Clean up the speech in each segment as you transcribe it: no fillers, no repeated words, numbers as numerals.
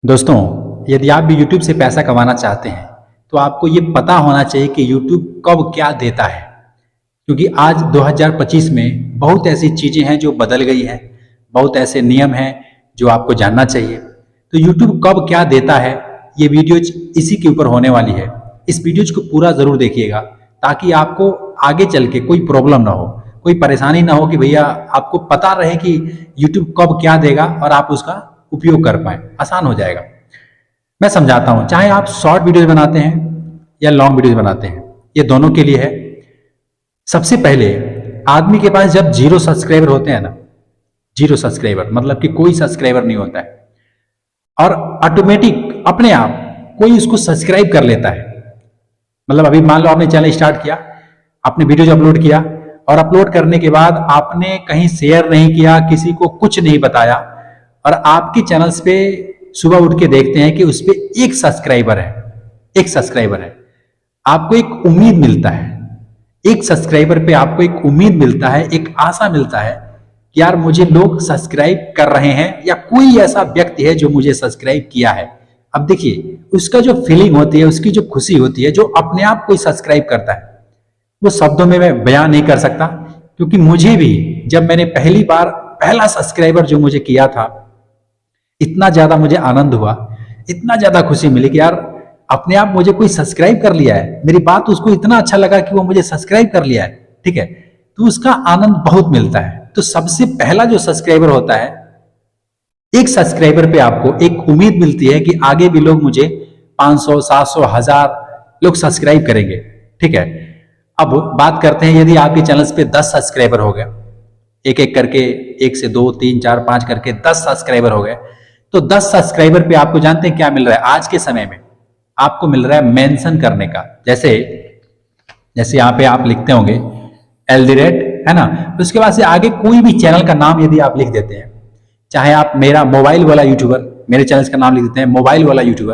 दोस्तों, यदि आप भी YouTube से पैसा कमाना चाहते हैं तो आपको ये पता होना चाहिए कि YouTube कब क्या देता है। क्योंकि आज 2025 में बहुत ऐसी चीज़ें हैं जो बदल गई हैं, बहुत ऐसे नियम हैं जो आपको जानना चाहिए। तो YouTube कब क्या देता है, ये वीडियो इसी के ऊपर होने वाली है। इस वीडियो को पूरा ज़रूर देखिएगा ताकि आपको आगे चल के कोई प्रॉब्लम ना हो, कोई परेशानी ना हो कि भैया आपको पता रहे कि YouTube कब क्या देगा और आप उसका उपयोग कर पाए, आसान हो जाएगा। मैं समझाता हूं, चाहे आप शॉर्ट वीडियोस बनाते हैं या लॉन्ग वीडियोस बनाते हैं, ये दोनों के लिए है। सबसे पहले आदमी के पास जब 0 सब्सक्राइबर होते हैं ना, 0 सब्सक्राइबर मतलब कि कोई सब्सक्राइबर नहीं होता है और ऑटोमेटिक अपने आप कोई उसको सब्सक्राइब कर लेता है। मतलब अभी मान लो आपने चैनल स्टार्ट किया, आपने वीडियोज अपलोड किया और अपलोड करने के बाद आपने कहीं शेयर नहीं किया, किसी को कुछ नहीं बताया और आपके चैनल्स पे सुबह उठ के देखते हैं कि उस पे एक सब्सक्राइबर है, एक सब्सक्राइबर है। आपको एक उम्मीद मिलता है, एक सब्सक्राइबर पे आपको एक उम्मीद मिलता है, एक आशा मिलता है कि यार मुझे लोग सब्सक्राइब कर रहे हैं या कोई ऐसा व्यक्ति है जो मुझे सब्सक्राइब किया है। अब देखिए उसका जो फीलिंग होती है, उसकी जो खुशी होती है, जो अपने आप कोई सब्सक्राइब करता है, वो शब्दों में मैं बयान नहीं कर सकता। क्योंकि मुझे भी जब मैंने पहली बार पहला सब्सक्राइबर जो मुझे किया था, इतना ज्यादा मुझे आनंद हुआ, इतना ज्यादा खुशी मिली कि यार अपने आप मुझे कोई सब्सक्राइब कर लिया है, मेरी बात उसको इतना अच्छा लगा कि वो मुझे सब्सक्राइब कर लिया है। ठीक है, तो उसका आनंद बहुत मिलता है। तो सबसे पहला जो सब्सक्राइबर होता है, एक सब्सक्राइबर पे आपको एक उम्मीद मिलती है कि आगे भी लोग मुझे 500, 700, 1000 लोग सब्सक्राइब करेंगे। ठीक है, अब बात करते हैं यदि आपके चैनल पे 10 सब्सक्राइबर हो गए, एक एक करके 1 से 2, 3, 4, 5 करके 10 सब्सक्राइबर हो गए, तो 10 सब्सक्राइबर पे आपको जानते हैं क्या मिल रहा है? आज के समय में आपको मिल रहा है मेंशन करने का। जैसे यहाँ पे आप लिखते होंगे @, है ना, तो उसके बाद से आगे कोई भी चैनल का नाम यदि आप लिख देते हैं, चाहे आप मेरा मोबाइल वाला यूट्यूबर, मेरे चैनल का नाम लिख देते हैं मोबाइल वाला यूट्यूबर,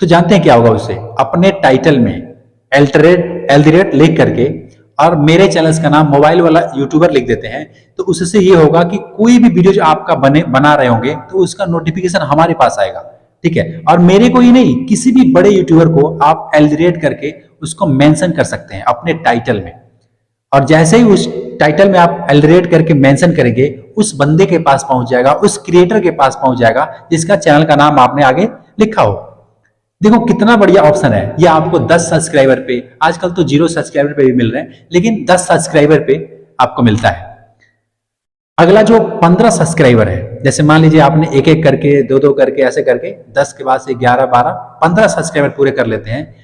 तो जानते हैं क्या होगा? उससे अपने टाइटल में @, लिख करके और मेरे चैनल का नाम मोबाइल वाला यूट्यूबर लिख देते हैं, तो उससे ये होगा कि कोई भी वीडियो जो आपका बना रहे होंगे तो उसका नोटिफिकेशन हमारे पास आएगा। ठीक है, और मेरे को ही नहीं, किसी भी बड़े यूट्यूबर को आप @ करके उसको मेंशन कर सकते हैं अपने टाइटल में, और जैसे ही उस टाइटल में आप @ करके मेंशन करेंगे, उस बंदे के पास पहुंच जाएगा, उस क्रिएटर के पास पहुंच जाएगा जिसका चैनल का नाम आपने आगे लिखा हो। देखो कितना बढ़िया ऑप्शन है ये। आपको 10 सब्सक्राइबर पे, आजकल तो 0 सब्सक्राइबर पे भी मिल रहे हैं, लेकिन 10 सब्सक्राइबर पे आपको मिलता है। अगला जो 15 सब्सक्राइबर है, जैसे मान लीजिए आपने एक एक करके, 2-2 करके, ऐसे करके 10 के बाद से 11, 12, 15 सब्सक्राइबर पूरे कर लेते हैं,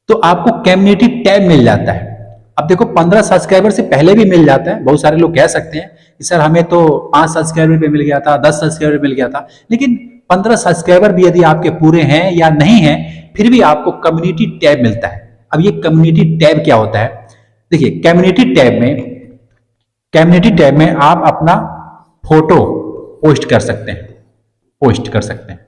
तो आपको कम्युनिटी टैब मिल जाता है। अब देखो 15 सब्सक्राइबर से पहले भी मिल जाता है। बहुत सारे लोग कह सकते हैं कि सर हमें तो 5 सब्सक्राइबर पे मिल गया था, 10 सब्सक्राइबर मिल गया था, लेकिन 15 सब्सक्राइबर भी यदि आपके पूरे हैं या नहीं है, फिर भी आपको कम्युनिटी टैब मिलता है। अब ये कम्युनिटी टैब क्या होता है? देखिए कम्युनिटी टैब में आप अपना फोटो पोस्ट कर सकते हैं,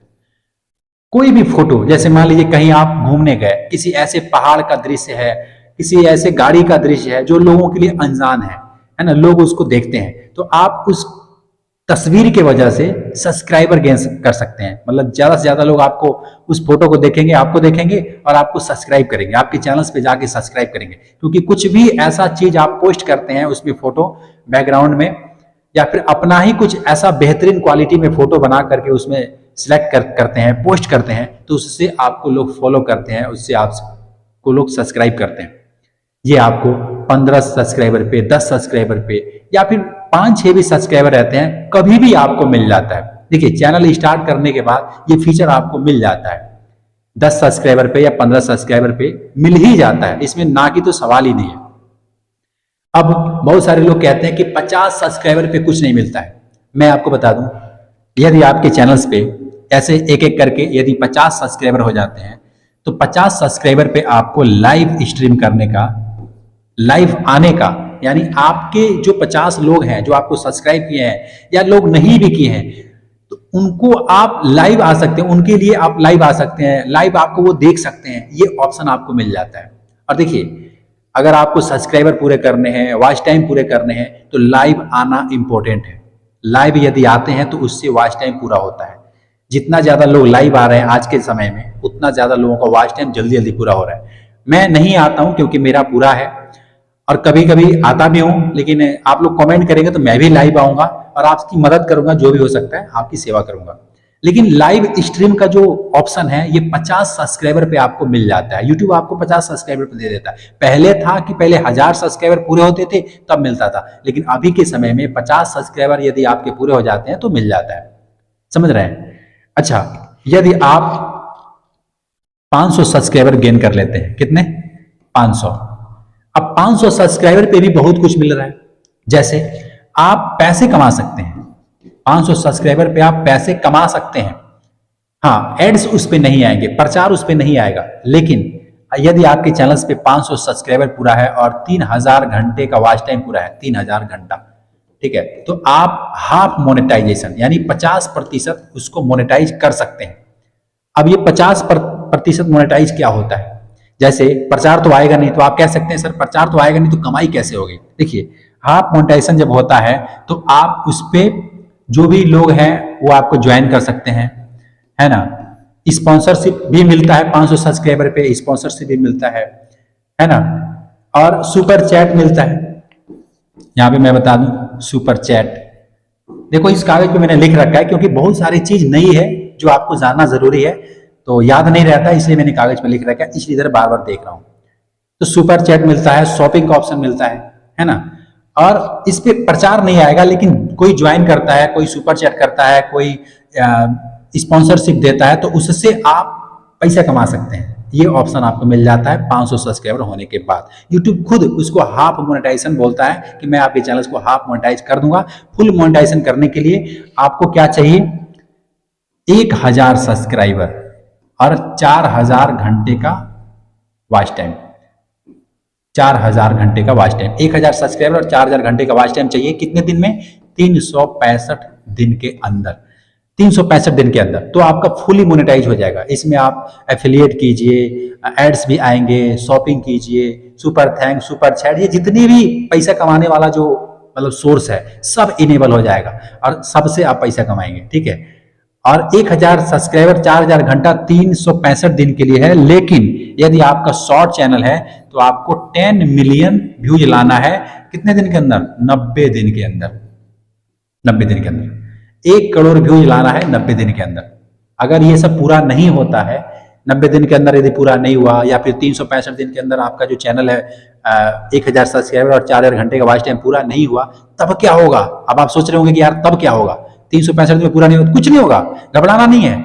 कोई भी फोटो। जैसे मान लीजिए कहीं आप घूमने गए, किसी ऐसे पहाड़ का दृश्य है, किसी ऐसे गाड़ी का दृश्य है जो लोगों के लिए अनजान है ना, लोग उसको देखते हैं, तो आप उस तस्वीर के वजह से सब्सक्राइबर गेन कर सकते हैं। मतलब ज्यादा से ज्यादा लोग आपको उस फोटो को देखेंगे, आपको देखेंगे और आपको सब्सक्राइब करेंगे, आपके चैनल्स पे जाके सब्सक्राइब करेंगे। क्योंकि कुछ भी ऐसा चीज आप पोस्ट करते हैं उसमें फोटो बैकग्राउंड में, या फिर अपना ही कुछ ऐसा बेहतरीन क्वालिटी में फोटो बना करके उसमें सिलेक्ट करते हैं, पोस्ट करते हैं, तो उससे आपको लोग फॉलो करते हैं, उससे आपको लोग सब्सक्राइब करते हैं। ये आपको 15 सब्सक्राइबर पे, 10 सब्सक्राइबर पे या फिर 5-6 भी सब्सक्राइबर रहते हैं, कभी भी आपको मिल जाता है। देखिए चैनल स्टार्ट करने के बाद ये फीचर आपको मिल जाता है, 10 सब्सक्राइबर पे या 15 सब्सक्राइबर पे मिल ही जाता है, इसमें ना की तो सवाल ही नहीं है। अब बहुत सारे लोग कहते हैं कि 50 सब्सक्राइबर पे कुछ नहीं मिलता है। मैं आपको बता दूं, यदि आपके चैनल्स पे ऐसे एक एक करके यदि 50 सब्सक्राइबर हो जाते हैं, तो 50 सब्सक्राइबर पे आपको लाइव स्ट्रीम करने का, लाइव आने का, यानी आपके जो 50 लोग हैं जो आपको सब्सक्राइब किए हैं या लोग नहीं भी किए हैं, तो उनको आप लाइव आ सकते हैं, उनके लिए आप लाइव आ सकते हैं, लाइव आपको वो देख सकते हैं, ये ऑप्शन आपको मिल जाता है। और देखिए अगर आपको सब्सक्राइबर पूरे करने हैं, वॉच टाइम पूरे करने हैं, तो लाइव आना इंपॉर्टेंट है। लाइव यदि आते हैं तो उससे वॉच टाइम पूरा होता है। जितना ज्यादा लोग लाइव आ रहे हैं आज के समय में, उतना ज्यादा लोगों का वॉच टाइम जल्दी जल्दी पूरा हो रहा है। मैं नहीं आता हूं क्योंकि मेरा पूरा है, और कभी कभी आता भी हूं, लेकिन आप लोग कमेंट करेंगे तो मैं भी लाइव आऊंगा और आपकी मदद करूंगा, जो भी हो सकता है आपकी सेवा करूंगा। लेकिन लाइव स्ट्रीम का जो ऑप्शन है ये 50 सब्सक्राइबर पे आपको मिल जाता है। यूट्यूब आपको 50 सब्सक्राइबर पे दे देता है। पहले था कि पहले 1000 सब्सक्राइबर पूरे होते थे तब मिलता था, लेकिन अभी के समय में 50 सब्सक्राइबर यदि आपके पूरे हो जाते हैं तो मिल जाता है। समझ रहे हैं? अच्छा, यदि आप 500 सब्सक्राइबर गेन कर लेते हैं, कितने? 500। अब 500 सब्सक्राइबर पे भी बहुत कुछ मिल रहा है। जैसे आप पैसे कमा सकते हैं, 500 सब्सक्राइबर पे आप पैसे कमा सकते हैं। हाँ, एड्स उस पे नहीं आएंगे, प्रचार उस पे नहीं आएगा, लेकिन यदि आपके चैनल पे 500 सब्सक्राइबर पूरा है और 3000 घंटे का वॉच टाइम पूरा है, 3000 घंटा, ठीक है, तो आप हाफ मोनेटाइजेशन यानी 50% उसको मोनेटाइज कर सकते हैं। अब ये 50% मोनेटाइज क्या होता है? जैसे प्रचार तो आएगा नहीं, तो आप कह सकते हैं सर प्रचार तो आएगा नहीं तो कमाई कैसे होगी? देखिए, हाफ मोनेटाइजेशन जब होता है तो आप उस पर जो भी लोग हैं वो आपको ज्वाइन कर सकते हैं, है ना। स्पॉन्सरशिप भी मिलता है, 500 सब्सक्राइबर पे स्पॉन्सरशिप भी मिलता है ना। और सुपर चैट मिलता है। यहाँ पे मैं बता दूं, सुपर चैट देखो इस कागज पे मैंने लिख रखा है क्योंकि बहुत सारी चीज नई है जो आपको जानना जरूरी है, तो याद नहीं रहता, इसलिए मैंने कागज पे लिख रखा है, इसलिए इधर बार बार देख रहा हूं। तो सुपर चैट मिलता है, शॉपिंग का ऑप्शन मिलता है ना। और इस पे प्रचार नहीं आएगा, लेकिन कोई ज्वाइन करता है, कोई सुपर चैट करता है, कोई स्पॉन्सरशिप देता है, तो उससे आप पैसा कमा सकते हैं। ये ऑप्शन आपको मिल जाता है 500 सब्सक्राइबर होने के बाद। यूट्यूब खुद उसको हाफ मोनेटाइजेशन बोलता है कि मैं आपके चैनल को हाफ मोनेटाइज कर दूंगा। फुल मोनेटाइजेशन करने के लिए आपको क्या चाहिए? 1000 सब्सक्राइबर और 4000 घंटे का वॉच टाइम। 4000 घंटे का वॉच टाइम, 1000 सब्सक्राइबर और 4000 घंटे का वॉच टाइम चाहिए। कितने दिन में? 365 दिन के अंदर। 365 दिन के अंदर तो आपका फुली मोनेटाइज हो जाएगा। इसमें आप एफिलिएट कीजिए, एड्स भी आएंगे, शॉपिंग कीजिए, सुपर थैंक्स, सुपर चैट, ये जितने भी पैसा कमाने वाला जो मतलब सोर्स है सब इनेबल हो जाएगा और सबसे आप पैसा कमाएंगे, ठीक है। और 1000 सब्सक्राइबर 4000 घंटा 365 दिन के लिए है। लेकिन यदि आपका शॉर्ट चैनल है तो आपको 10 मिलियन व्यूज लाना है। कितने दिन के अंदर? 90 दिन के अंदर। 90 दिन के अंदर 1 करोड़ व्यूज लाना है 90 दिन के अंदर। अगर ये सब पूरा नहीं होता है, 90 दिन के अंदर यदि पूरा नहीं हुआ, या फिर 365 दिन के अंदर आपका जो चैनल है 1000 सब्सक्राइबर और 4000 घंटे का वॉच टाइम पूरा नहीं हुआ, तब क्या होगा? अब आप सोच रहे होंगे कि यार तब क्या होगा? 365 दिन में पूरा नहीं होगा, कुछ नहीं होगा, घबराना नहीं है।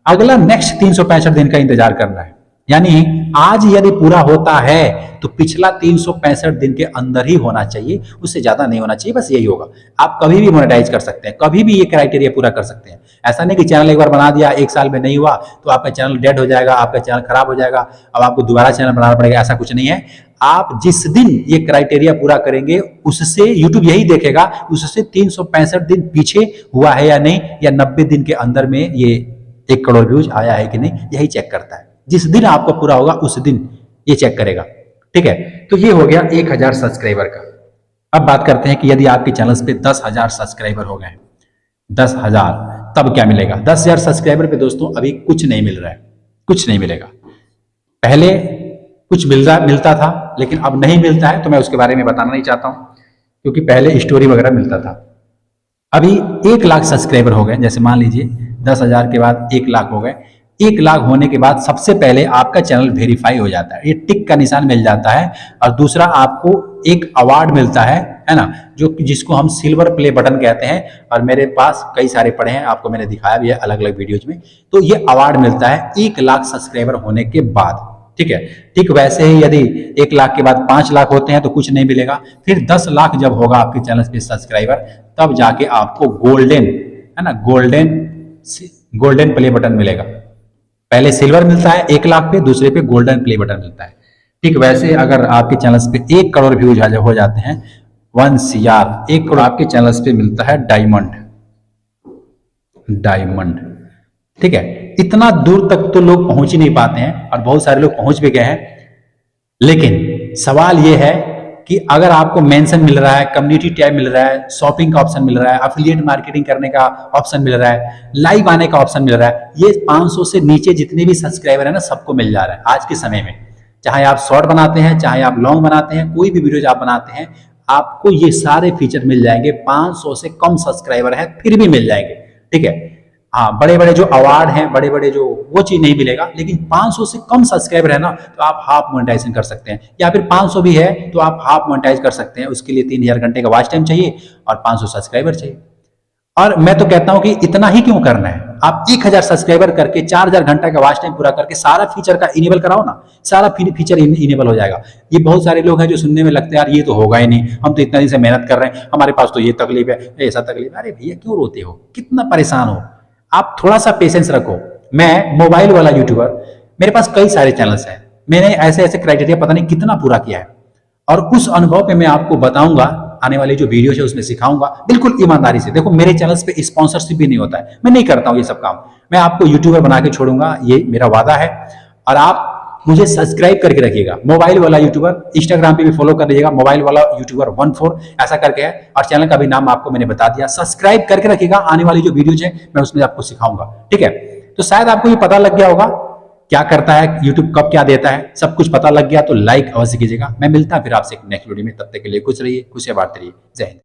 अगला नेक्स्ट 365 दिन का इंतजार करना है। यानी आज यदि पूरा होता है तो पिछला 365 दिन के अंदर ही होना चाहिए, उससे ज्यादा नहीं होना चाहिए, बस यही होगा। आप कभी भी मोनेटाइज कर सकते हैं, कभी भी ये क्राइटेरिया पूरा कर सकते हैं। ऐसा नहीं कि चैनल एक बार बना दिया, 1 साल में नहीं हुआ तो आपका चैनल डेड हो जाएगा, आपका चैनल खराब हो जाएगा, अब आपको दोबारा चैनल बनाना पड़ेगा, ऐसा कुछ नहीं है। आप जिस दिन ये क्राइटेरिया पूरा करेंगे उससे यूट्यूब यही देखेगा उससे 365 दिन पीछे हुआ है या नहीं, या 90 दिन के अंदर में ये 1 करोड़ व्यूज आया है कि नहीं, यही चेक करता है। जिस दिन आपका पूरा होगा उस दिन ये चेक करेगा, ठीक है। तो ये हो गया 1000 सब्सक्राइबर का। अब बात करते हैं कि यदि आपके चैनल पे 10,000 सब्सक्राइबर हो गए, 10,000, तब क्या मिलेगा? 10,000 सब्सक्राइबर पे दोस्तों अभी कुछ नहीं मिल रहा है, कुछ नहीं मिलेगा। पहले कुछ मिलता था, लेकिन अब नहीं मिलता है, तो मैं उसके बारे में बताना नहीं चाहता हूं, क्योंकि पहले स्टोरी वगैरह मिलता था। अभी 1 लाख सब्सक्राइबर हो गए, जैसे मान लीजिए 10,000 के बाद 1 लाख हो गए। 1 लाख होने के बाद सबसे पहले आपका चैनल वेरीफाई हो जाता है, ये टिक का निशान मिल जाता है। और दूसरा आपको एक अवार्ड मिलता है ना, जो जिसको हम सिल्वर प्ले बटन कहते हैं, और मेरे पास कई सारे पड़े हैं, आपको मैंने दिखाया भी है अलग अलग वीडियोज में। तो ये अवार्ड मिलता है 1 लाख सब्सक्राइबर होने के बाद, ठीक है। ठीक वैसे ही यदि 1 लाख के बाद 5 लाख होते हैं तो कुछ नहीं मिलेगा। फिर 10 लाख जब होगा आपके चैनल पे सब्सक्राइबर, तब जाके आपको गोल्डन, है ना, गोल्डन प्ले बटन मिलेगा। पहले सिल्वर मिलता है 1 लाख पे, दूसरे पे गोल्डन प्ले बटन मिलता है। ठीक वैसे अगर आपके चैनल पे 1 करोड़ व्यूज हो जाते हैं, 1 CR 1 करोड़, आपके चैनल पे मिलता है डायमंड। ठीक है, इतना दूर तक तो लोग पहुंच ही नहीं पाते हैं, और बहुत सारे लोग पहुंच भी गए हैं। लेकिन सवाल यह है कि अगर आपको मेंशन मिल रहा है, कम्युनिटी टैब मिल रहा है, शॉपिंग का ऑप्शन मिल रहा है, एफिलिएट मार्केटिंग करने का ऑप्शन मिल रहा है, लाइव आने का ऑप्शन मिल रहा है, ये 500 से नीचे जितने भी सब्सक्राइबर है ना, सबको मिल जा रहा है आज के समय में। चाहे आप शॉर्ट बनाते हैं, चाहे आप लॉन्ग बनाते हैं, कोई भी वीडियोज आप बनाते हैं, आपको ये सारे फीचर मिल जाएंगे। 500 से कम सब्सक्राइबर है फिर भी मिल जाएंगे, ठीक है। हाँ, बड़े बड़े जो अवार्ड हैं, बड़े बड़े जो, वो चीज नहीं मिलेगा, लेकिन 500 से कम सब्सक्राइबर है ना, तो आप हाफ मोनेटाइजेशन कर सकते हैं, या फिर 500 भी है तो आप हाफ मोनेटाइज कर सकते हैं। उसके लिए 3000 घंटे का वॉच टाइम चाहिए और 500 सब्सक्राइबर चाहिए। और मैं तो कहता हूं कि इतना ही क्यों करना है, आप 1000 सब्सक्राइबर करके 4000 घंटा का वॉच टाइम पूरा करके सारा फीचर का इनेबल कराओ ना, सारा फीचर इनेबल हो जाएगा। ये बहुत सारे लोग हैं जो सुनने में लगते हैं यार ये तो होगा ही नहीं, हम तो इतना दिन से मेहनत कर रहे हैं, हमारे पास तो ये तकलीफ है, ऐसा तकलीफ है। अरे भैया क्यों रोते हो, कितना परेशान हो, आप थोड़ा सा पेशेंस रखो। मैं मोबाइल वाला यूट्यूबर, मेरे पास कई सारे चैनल्स हैं, मैंने ऐसे ऐसे क्राइटेरिया पता नहीं कितना पूरा किया है, और उस अनुभव पे मैं आपको बताऊंगा, आने वाली जो वीडियो है उसमें सिखाऊंगा बिल्कुल ईमानदारी से। देखो मेरे चैनल्स पे स्पॉन्सरशिप भी नहीं होता है, मैं नहीं करता हूं ये सब काम, मैं आपको यूट्यूबर बना के छोड़ूंगा, ये मेरा वादा है। और आप मुझे सब्सक्राइब करके रखिएगा, मोबाइल वाला यूट्यूबर, इंस्टाग्राम पे भी फॉलो कर लीजिएगा, मोबाइल वाला यूट्यूबर 14 ऐसा करके है, और चैनल का भी नाम आपको मैंने बता दिया। सब्सक्राइब करके रखिएगा, आने वाली जो वीडियोज है मैं उसमें आपको सिखाऊंगा, ठीक है। तो शायद आपको ये पता लग गया होगा क्या करता है YouTube, कब क्या देता है, सब कुछ पता लग गया तो लाइक अवश्य कीजिएगा। मैं मिलता फिर आपसे नेक्स्ट वीडियो में, तब तक के लिए खुश रहिए, खुशियां बांटते रहिए। जय हिंद।